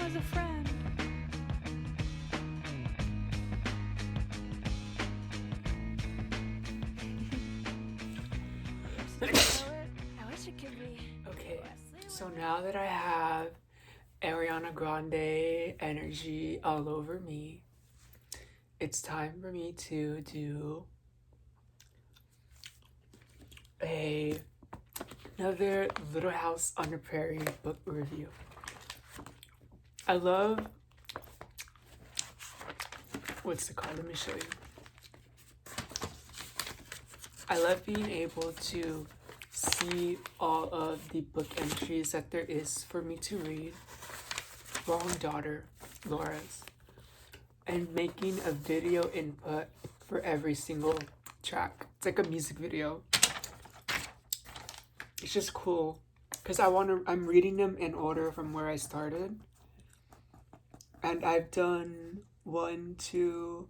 as a friend. I wish it could be. Okay, so now that I have Ariana Grande energy all over me, it's time for me to do another Little House on the Prairie book review. I love, what's it called? Let me show you. I love being able to see all of the book entries that there is for me to read. Wrong daughter, Laura's. And making a video input for every single track. It's like a music video. It's just cool because I'm reading them in order from where I started. And I've done 1, 2,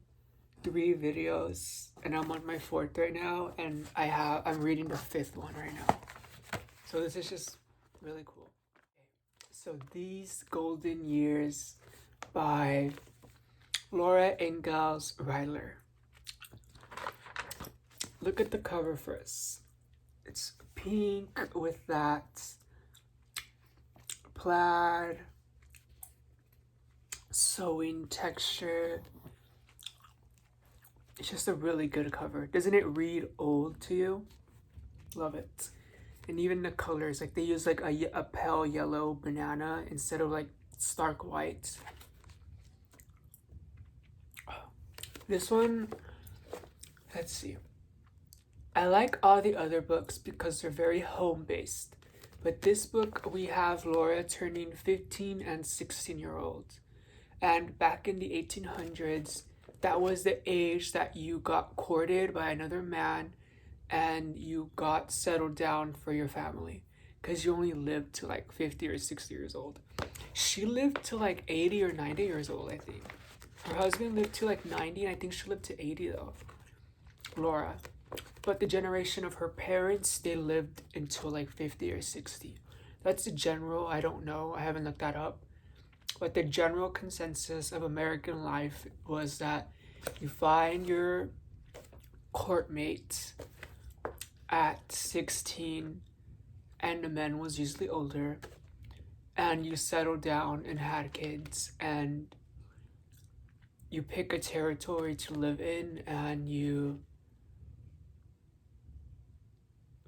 3 videos and I'm on my 4th right now, and I'm reading the 5th one right now. So this is just really cool. So These Golden Years by Laura Ingalls Ryder. Look at the cover first. It's pink with that plaid sewing texture. It's just a really good cover. Doesn't it read old to you? Love it. And even the colors, like they use like a pale yellow banana instead of like stark white. This one, let's see. I like all the other books because they're very home-based. But this book, we have Laura turning 15 and 16-year-olds. And back in the 1800s, that was the age that you got courted by another man and you got settled down for your family. Because you only lived to like 50 or 60 years old. She lived to like 80 or 90 years old, I think. Her husband lived to like 90, and I think she lived to 80 though. Laura. But the generation of her parents, they lived until like 50 or 60. That's the general, I don't know, I haven't looked that up. But the general consensus of American life was that you find your courtmate at 16, and the man was usually older, and you settled down and had kids, and you pick a territory to live in, and you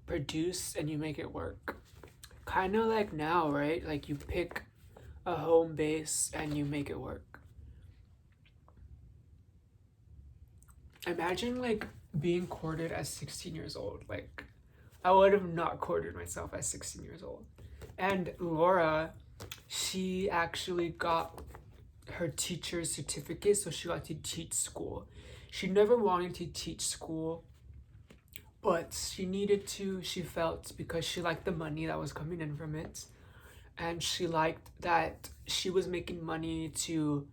produce and you make it work. Kind of like now, right? Like you pick a home base and you make it work. Imagine like being courted at 16 years old. Like I would have not courted myself at 16 years old. And Laura, she actually got her teacher's certificate, so she got to teach school. She never wanted to teach school, but she needed to, she felt, because she liked the money that was coming in from it. And she liked that she was making money to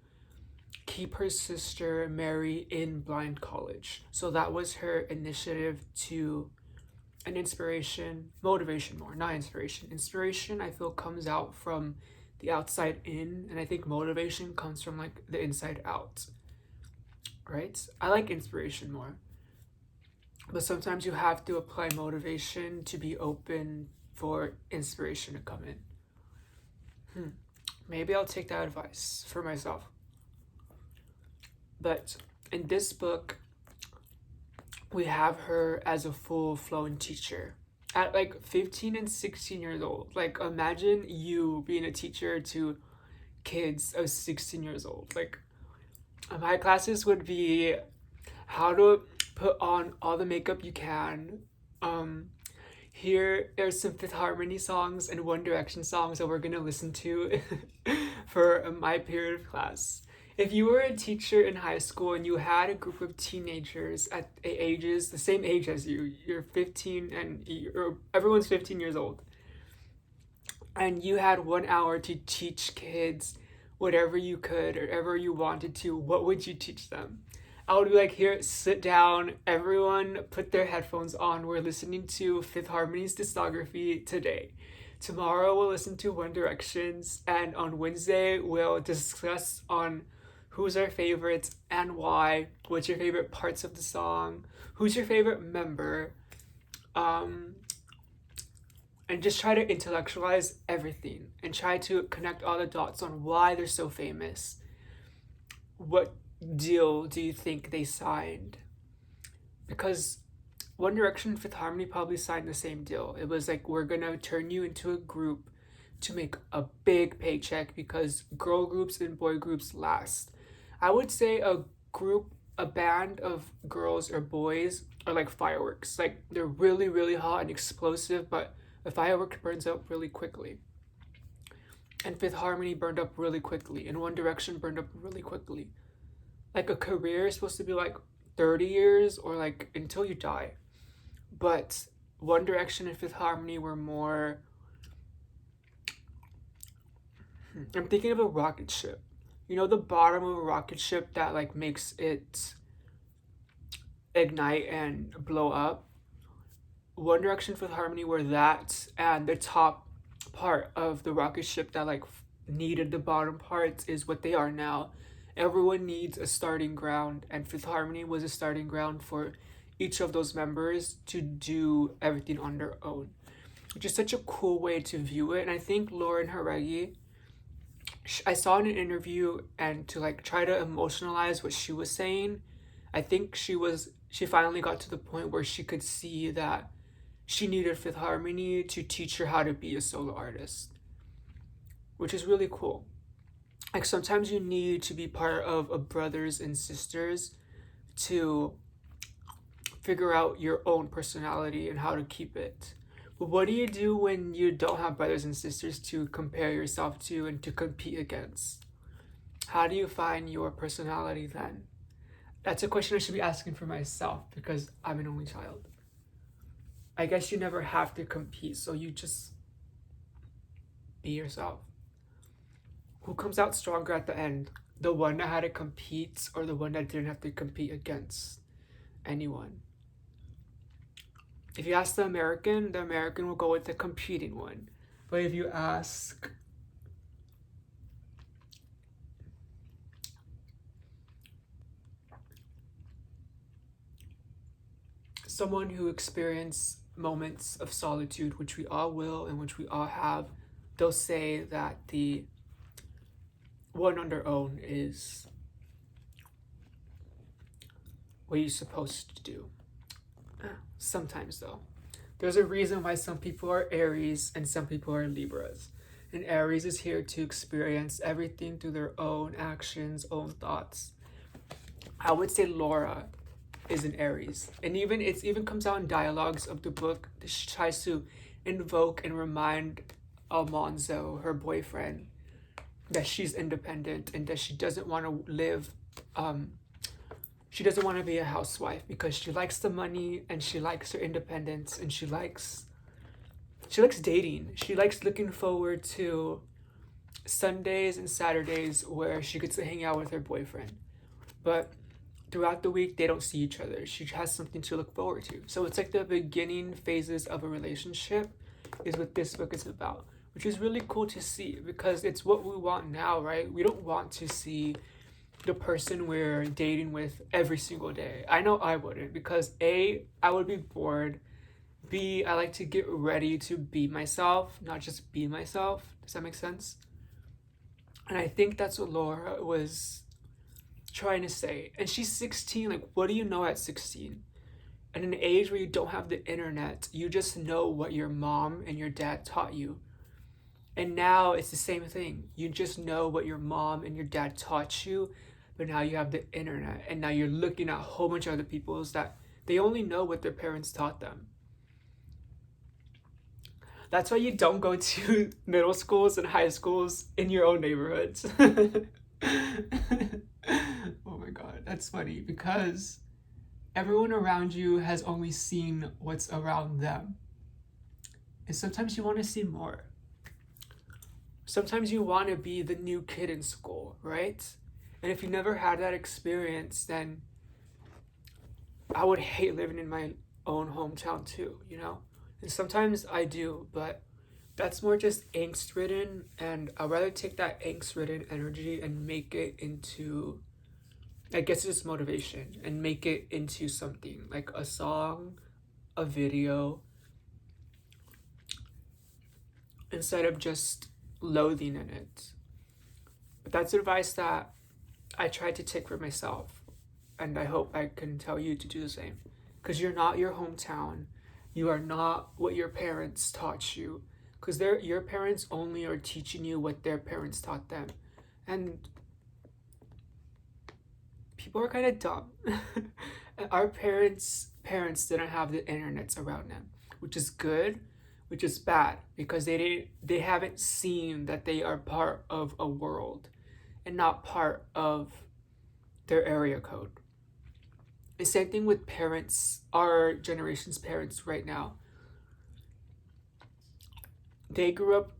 keep her sister Mary in blind college. So that was her initiative to an inspiration, motivation more, not inspiration. Inspiration, I feel, comes out from the outside in, and I think motivation comes from like the inside out, right? I like inspiration more. But sometimes you have to apply motivation to be open for inspiration to come in. Maybe I'll take that advice for myself. But in this book, we have her as a full-flown teacher at like 15 and 16 years old. Like imagine you being a teacher to kids of 16 years old. Like my classes would be how to put on all the makeup you can. Here there's some Fifth Harmony songs and One Direction songs that we're gonna listen to for my period of class. If you were a teacher in high school and you had a group of teenagers at ages the same age as you, you're 15 and everyone's 15 years old, and you had 1 hour to teach kids whatever you could or ever you wanted to, what would you teach them? I would be like, here, sit down, everyone put their headphones on. We're listening to Fifth Harmony's discography today. Tomorrow we'll listen to One Directions, and on Wednesday we'll discuss on who's our favorites and why, what's your favorite parts of the song, who's your favorite member, and just try to intellectualize everything and try to connect all the dots on why they're so famous. What deal do you think they signed? Because One Direction and Fifth Harmony probably signed the same deal. It was like, we're gonna turn you into a group to make a big paycheck because girl groups and boy groups last. I would say a band of girls or boys are like fireworks. Like, they're really, really hot and explosive, but a firework burns up really quickly. And Fifth Harmony burned up really quickly, and One Direction burned up really quickly. Like, a career is supposed to be like 30 years or like until you die. But One Direction and Fifth Harmony were more... I'm thinking of a rocket ship. You know, the bottom of a rocket ship that like makes it ignite and blow up? One Direction, Fifth Harmony were that, and the top part of the rocket ship that like needed the bottom parts is what they are now. Everyone needs a starting ground, and Fifth Harmony was a starting ground for each of those members to do everything on their own, which is such a cool way to view it. And I think Lauren Haregi, I saw in an interview, and to like try to emotionalize what she was saying, I think she finally got to the point where she could see that she needed Fifth Harmony to teach her how to be a solo artist, which is really cool. Like, sometimes you need to be part of a brothers and sisters to figure out your own personality and how to keep it. But what do you do when you don't have brothers and sisters to compare yourself to and to compete against? How do you find your personality then? That's a question I should be asking for myself because I'm an only child. I guess you never have to compete, so you just be yourself. Who comes out stronger at the end? The one that had to compete or the one that didn't have to compete against anyone? If you ask the American will go with the competing one. But if you ask someone who experienced moments of solitude, which we all will and which we all have, they'll say that the one on their own is what you're supposed to do. Sometimes though, there's a reason why some people are Aries and some people are Libras. And Aries is here to experience everything through their own actions, own thoughts. I would say Laura is an Aries, and it even comes out in dialogues of the book. She tries to invoke and remind Almanzo, her boyfriend, that she's independent and that she doesn't want to live she doesn't want to be a housewife because she likes the money and she likes her independence and she likes dating. She likes looking forward to Sundays and Saturdays where she gets to hang out with her boyfriend, but throughout the week they don't see each other. She has something to look forward to. So it's like the beginning phases of a relationship is what this book is about, which is really cool to see because it's what we want now, right? We don't want to see the person we're dating with every single day. I know I wouldn't, because A, I would be bored. B, I like to get ready to be myself, not just be myself. Does that make sense? And I think that's what Laura was trying to say. And she's 16. Like, what do you know at 16? At an age where you don't have the internet, you just know what your mom and your dad taught you. And now it's the same thing. You just know what your mom and your dad taught you, but now you have the internet, and now you're looking at a whole bunch of other people's that they only know what their parents taught them. That's why you don't go to middle schools and high schools in your own neighborhoods. Oh my God, that's funny, because everyone around you has only seen what's around them. And sometimes you want to see more. Sometimes you want to be the new kid in school, right? And if you never had that experience, then I would hate living in my own hometown too, you know? And sometimes I do, but That's more just angst ridden, and I'd rather take that angst ridden energy and make it into, I guess it's motivation, and make it into something like a song, a video, instead of just loathing in it. But that's advice that I tried to take for myself, and I hope I can tell you to do the same. Because you're not your hometown. You are not what your parents taught you. Because your parents only are teaching you what their parents taught them. And people are kind of dumb. Our parents didn't have the internets around them, which is good, which is bad, because they haven't seen that they are part of a world and not part of their area code. The same thing with parents, our generation's parents right now. They grew up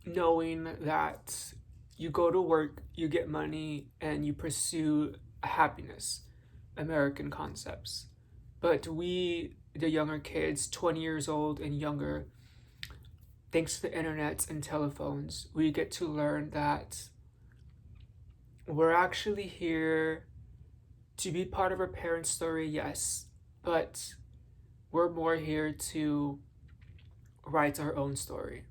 knowing that you go to work, you get money, and you pursue happiness, American concepts. But we, the younger kids, 20 years old and younger, thanks to the internet and telephones, we get to learn that we're actually here to be part of our parents' story, yes, but we're more here to write our own story.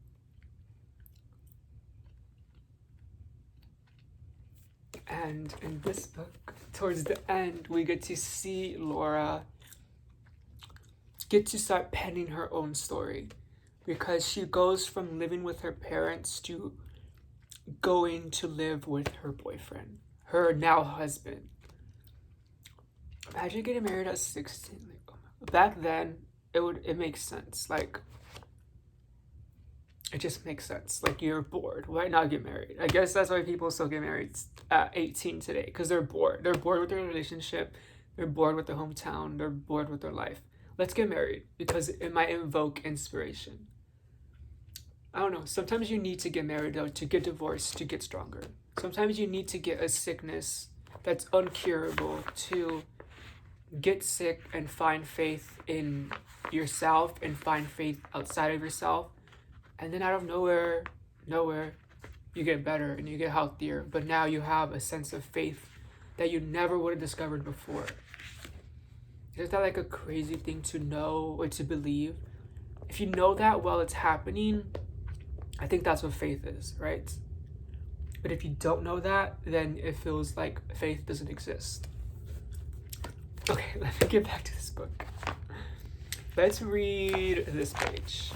And in this book, towards the end, we get to see Laura get to start penning her own story, because she goes from living with her parents to going to live with her boyfriend, her now husband. Imagine getting married at 16. Like, oh my God. Back then, it makes sense. Like, it just makes sense. Like, you're bored. Why not get married? I guess that's why people still get married at 18 today, because they're bored. They're bored with their relationship. They're bored with their hometown. They're bored with their life. Let's get married, because it might invoke inspiration. I don't know. Sometimes you need to get married, though, to get divorced, to get stronger. Sometimes you need to get a sickness that's uncurable to get sick and find faith in yourself and find faith outside of yourself. And then out of nowhere, you get better and you get healthier. But now you have a sense of faith that you never would have discovered before. Isn't that like a crazy thing to know or to believe? If you know that while it's happening, I think that's what faith is, right? But if you don't know that, then it feels like faith doesn't exist. Okay, let me get back to this book. Let's read this page.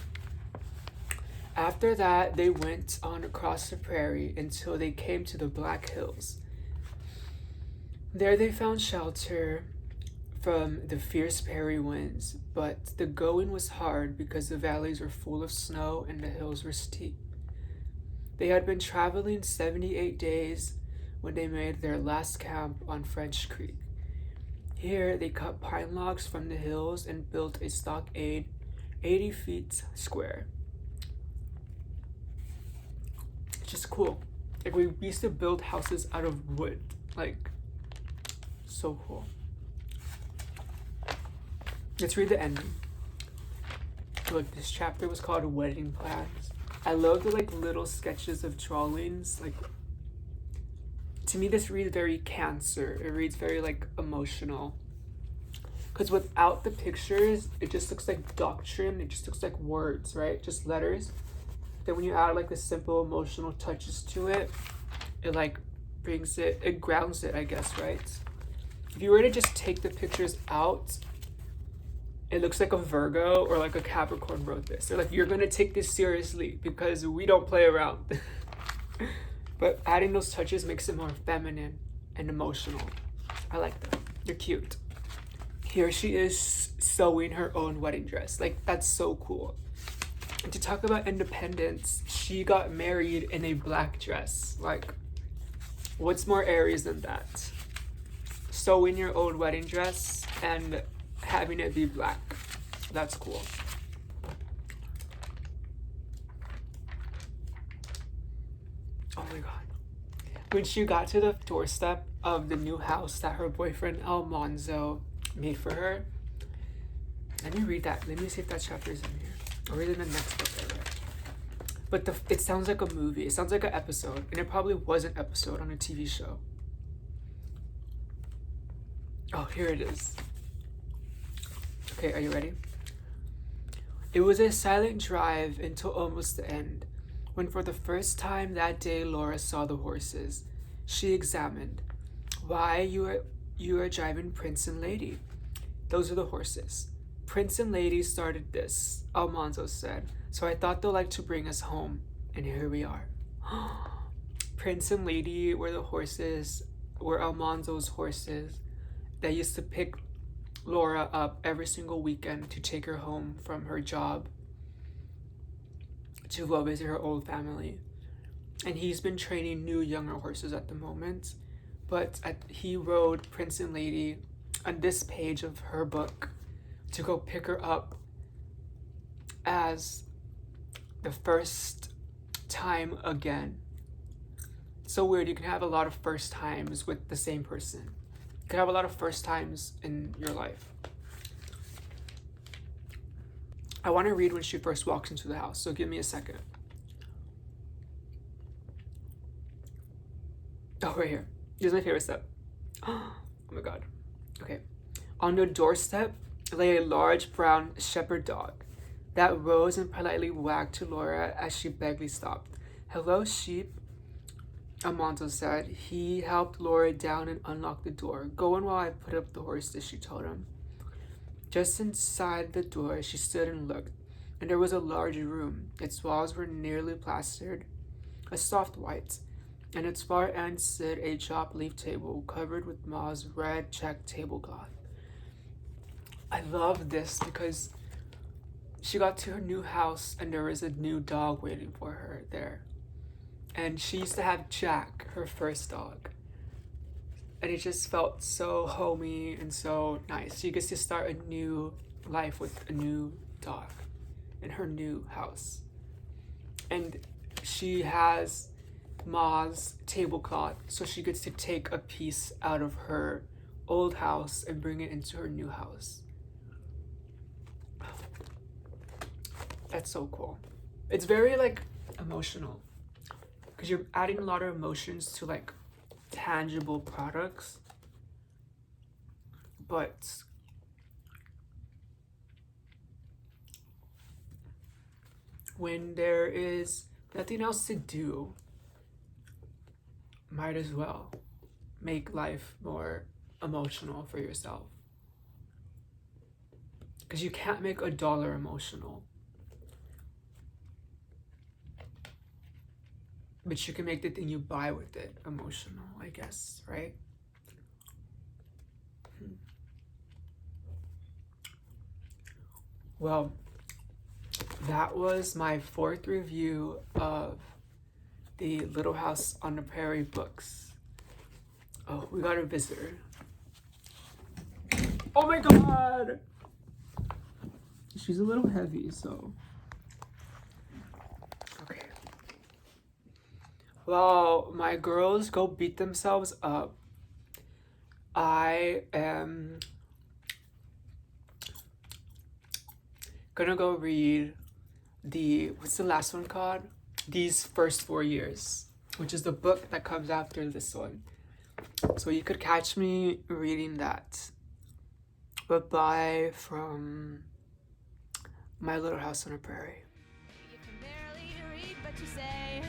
After that, they went on across the prairie until they came to the Black Hills. There they found shelter from the fierce prairie winds, but the going was hard because the valleys were full of snow and the hills were steep. They had been traveling 78 days when they made their last camp on French Creek. Here, they cut pine logs from the hills and built a stockade 80 feet square. It's just cool. Like, we used to build houses out of wood. Like, so cool. Let's read the ending. Look, this chapter was called Wedding Plans. I love the like little sketches of drawings. Like, to me, this reads very Cancer. It reads very like emotional. Because without the pictures, it just looks like doctrine. It just looks like words, right? Just letters. Then when you add like the simple emotional touches to it, it like brings it, it grounds it, I guess, right? If you were to just take the pictures out, it looks like a Virgo or like a Capricorn wrote this. They're like, you're gonna take this seriously because we don't play around. But adding those touches makes it more feminine and emotional. I like them. They're cute. Here she is sewing her own wedding dress. Like, that's so cool. And to talk about independence, she got married in a black dress. Like, what's more Aries than that? Sewing your own wedding dress and having it be black. That's cool. Oh my god. When she got to the doorstep of the new house that her boyfriend Almanzo made for her, let me read that. Let me see if that chapter is in here. I'll read it in the next book I read. But it sounds like a movie. It sounds like an episode. And it probably was an episode on a TV show. Oh, here it is. Okay, are you ready? It was a silent drive until almost the end, when for the first time that day Laura saw the horses. She examined. Why, you are driving Prince and Lady. Those are the horses. Prince and Lady started this, Almanzo said, so I thought they'll like to bring us home. And here we are. Prince and Lady were Almanzo's horses that used to pick Laura up every single weekend to take her home from her job to go visit her old family. And he's been training new younger horses at the moment, but he rode Prince and Lady on this page of her book to go pick her up as the first time again. It's so weird. You can have a lot of first times with the same person. You can have a lot of first times in your life. I want to read when she first walks into the house, so give me a second. Oh, right here. Here's my favorite step. Oh my god. Okay. On the doorstep lay a large brown shepherd dog that rose and politely wagged to Laura as she beggly stopped. Hello, sheep, Almanzo said. He helped Laura down and unlocked the door. Go in while I put up the horses, she told him. Just inside the door, she stood and looked, and there was a large room. Its walls were nearly plastered, a soft white, and its far end stood a chopped leaf table covered with Ma's red check tablecloth. I love this because she got to her new house and there was a new dog waiting for her there. And she used to have Jack, her first dog. And it just felt so homey and so nice. She gets to start a new life with a new dog in her new house. And she has Ma's tablecloth, so she gets to take a piece out of her old house and bring it into her new house. That's so cool. It's very like emotional because you're adding a lot of emotions to like tangible products, but when there is nothing else to do, might as well make life more emotional for yourself, because you can't make $1 emotional, but you can make the thing you buy with it emotional, I guess, right? Well, that was my 4th review of the Little House on the Prairie books. Oh, we got a visitor. Oh my god! She's a little heavy, so... Okay. Well, my girls go beat themselves up. I am gonna go read what's the last one called? These First 4 Years, which is the book that comes after this one. So you could catch me reading that. Bye-bye from My Little House on the Prairie. You can barely read, but you say